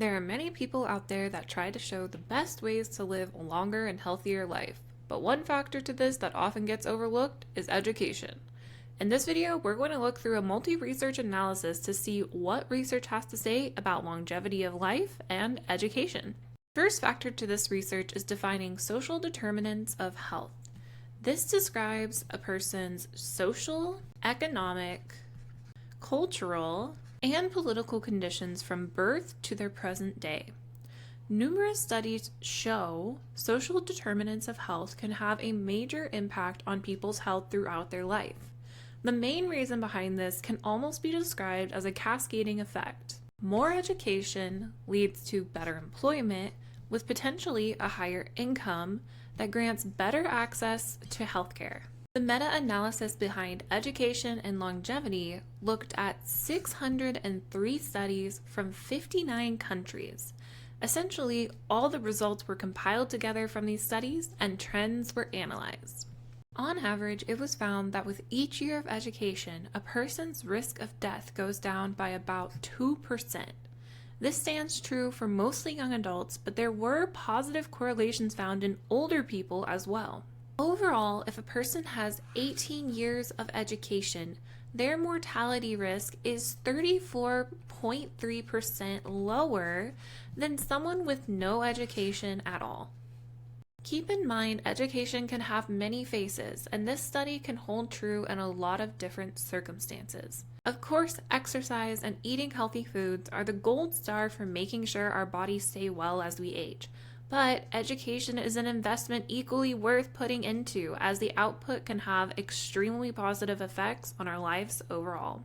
There are many people out there that try to show the best ways to live a longer and healthier life, but one factor to this that often gets overlooked is education. In this video, we're going to look through a multi-research analysis to see what research has to say about longevity of life and education. First factor to this research is defining social determinants of health. This describes a person's social, economic, cultural, and political conditions from birth to their present day. Numerous studies show social determinants of health can have a major impact on people's health throughout their life. The main reason behind this can almost be described as a cascading effect. More education leads to better employment with potentially a higher income that grants better access to healthcare. The meta-analysis behind education and longevity looked at 603 studies from 59 countries. Essentially, all the results were compiled together from these studies and trends were analyzed. On average, it was found that with each year of education, a person's risk of death goes down by about 2%. This stands true for mostly young adults, but there were positive correlations found in older people as well. Overall, if a person has 18 years of education, their mortality risk is 34.3% lower than someone with no education at all. Keep in mind, education can have many faces, and this study can hold true in a lot of different circumstances. Of course, exercise and eating healthy foods are the gold star for making sure our bodies stay well as we age. But education is an investment equally worth putting into, as the output can have extremely positive effects on our lives overall.